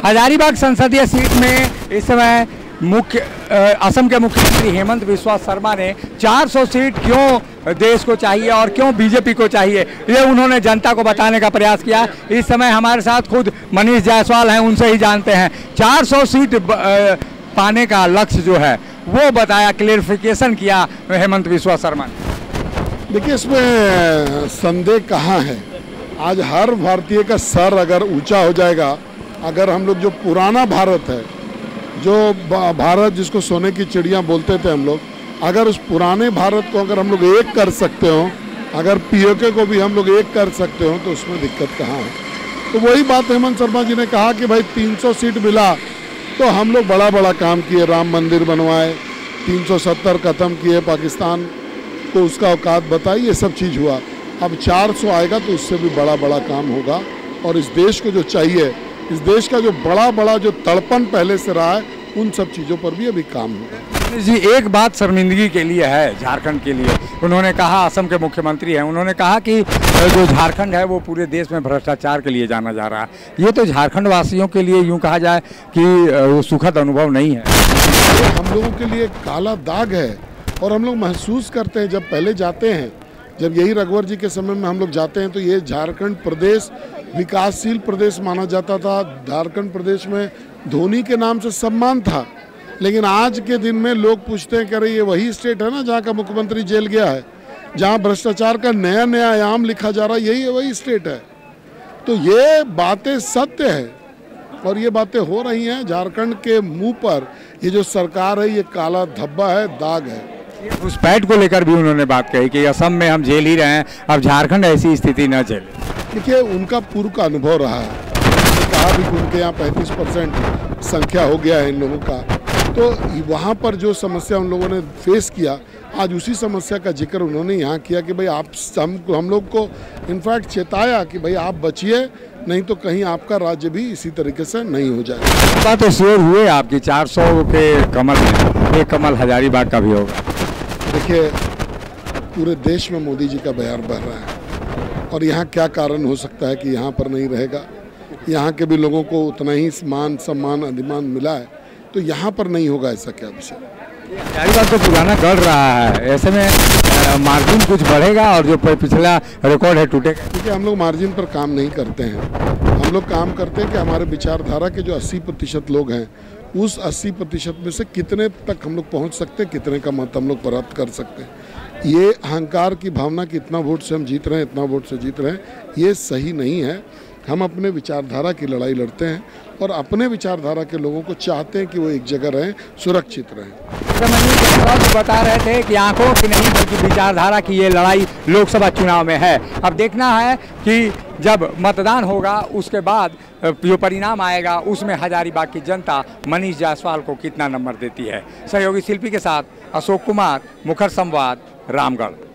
हजारीबाग संसदीय सीट में इस समय असम के मुख्यमंत्री हेमंत बिस्वा शर्मा ने 400 सीट क्यों देश को चाहिए और क्यों बीजेपी को चाहिए, ये उन्होंने जनता को बताने का प्रयास किया। इस समय हमारे साथ खुद मनीष जायसवाल हैं, उनसे ही जानते हैं। 400 सीट पाने का लक्ष्य जो है वो बताया, क्लेरिफिकेशन किया हेमंत बिस्वा शर्मा ने। देखिए, इसमें संदेह कहाँ है। आज हर भारतीय का सर अगर ऊंचा हो जाएगा, अगर हम लोग जो पुराना भारत है, जो भारत जिसको सोने की चिड़िया बोलते थे हम लोग, अगर उस पुराने भारत को अगर हम लोग एक कर सकते हो, अगर पीओके को भी हम लोग एक कर सकते हो, तो उसमें दिक्कत कहाँ है। तो वही बात हेमंत शर्मा जी ने कहा कि भाई 300 सीट मिला तो हम लोग बड़ा बड़ा काम किए, राम मंदिर बनवाए, 370 खत्म किए, पाकिस्तान को उसका औकात बताई, ये सब चीज़ हुआ। अब 400 आएगा तो उससे भी बड़ा बड़ा काम होगा। और इस देश को जो चाहिए, इस देश का जो बड़ा जो तड़पन पहले से रहा है, उन सब चीज़ों पर भी अभी काम होगा। जी, एक बात शर्मिंदगी के लिए है झारखंड के लिए। उन्होंने कहा, असम के मुख्यमंत्री हैं, उन्होंने कहा कि जो झारखंड है वो पूरे देश में भ्रष्टाचार के लिए जाना जा रहा है। ये तो झारखंड वासियों के लिए यूँ कहा जाए कि सुखद अनुभव नहीं है। हम लोगों के लिए काला दाग है और हम लोग महसूस करते हैं जब पहले जाते हैं, जब यही रघुवर जी के समय में हम लोग जाते हैं तो ये झारखंड प्रदेश विकासशील प्रदेश माना जाता था। झारखंड प्रदेश में धोनी के नाम से सम्मान था, लेकिन आज के दिन में लोग पूछते हैं, कह रहे ये वही स्टेट है ना जहाँ का मुख्यमंत्री जेल गया है, जहाँ भ्रष्टाचार का नया नया आयाम लिखा जा रहा है, यही है वही स्टेट है। तो ये बातें सत्य है और ये बातें हो रही हैं। झारखंड के मुंह पर ये जो सरकार है, ये काला धब्बा है, दाग है। घुसपैठ को लेकर भी उन्होंने बात कही कि असम में हम झेल ही रहे हैं, अब झारखंड ऐसी स्थिति न झेले। देखिए, उनका पूर्व का अनुभव रहा है। उन्होंने कहा भी कि उनके यहाँ 35% संख्या हो गया है इन लोगों का, तो वहाँ पर जो समस्या उन लोगों ने फेस किया, आज उसी समस्या का जिक्र उन्होंने यहाँ किया कि भाई आप हम लोग को इनफैक्ट चेताया कि भाई आप बचिए, नहीं तो कहीं आपका राज्य भी इसी तरीके से नहीं हो जाए। बात तो श्योर हुए आपकी 400 के कमल में, एक कमल हजारीबाग का भी होगा। देखिए, पूरे देश में मोदी जी का बयान बह रहा है और यहाँ क्या कारण हो सकता है कि यहाँ पर नहीं रहेगा। यहाँ के भी लोगों को उतना ही मान सम्मान अधिमान मिला है, तो यहाँ पर नहीं होगा, ऐसा क्या विषय। हजारीबाग तो पुराना गढ़ रहा है, ऐसे में मार्जिन कुछ बढ़ेगा और जो पिछला रिकॉर्ड है टूटेगा। क्योंकि हम लोग मार्जिन पर काम नहीं करते हैं। हम लोग काम करते हैं कि हमारे विचारधारा के जो 80% लोग हैं, उस 80% में से कितने तक हम लोग पहुँच सकते हैं, कितने का मत हम लोग प्राप्त कर सकते हैं। ये अहंकार की भावना कि इतना वोट से हम जीत रहे हैं, इतना वोट से जीत रहे हैं, ये सही नहीं है। हम अपने विचारधारा की लड़ाई लड़ते हैं और अपने विचारधारा के लोगों को चाहते हैं कि वो एक जगह रहें, सुरक्षित रहें। बता रहे थे कि आंखों की नहीं बल्कि विचारधारा की ये लड़ाई लोकसभा चुनाव में है। अब देखना है कि जब मतदान होगा उसके बाद जो परिणाम आएगा उसमें हजारीबाग की जनता मनीष जायसवाल को कितना नंबर देती है। सहयोगी शिल्पी के साथ अशोक कुमार, मुखर संवाद, रामगढ़।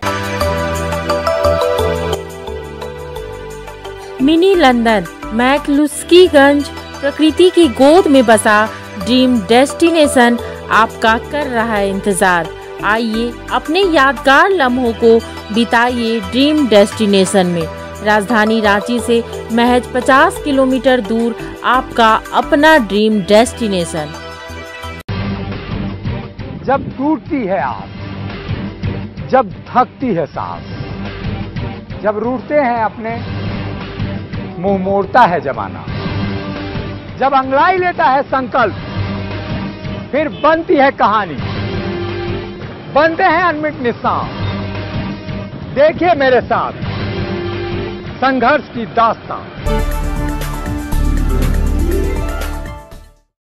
मिनी लंदन मैक्लुस्कीगंज प्रकृति की गोद में बसा ड्रीम डेस्टिनेशन आपका कर रहा है इंतजार। आइए अपने यादगार लम्हों को बिताइए ड्रीम डेस्टिनेशन में। राजधानी रांची से महज 50 किलोमीटर दूर आपका अपना ड्रीम डेस्टिनेशन। जब टूटती है आस, जब थकती है सांस, जब रूठते हैं अपने, मुंह मोड़ता है जमाना, जब अंगड़ाई लेता है संकल्प, फिर बनती है कहानी, बनते हैं अनमिट निशान। देखिए मेरे साथ संघर्ष की दास्तां।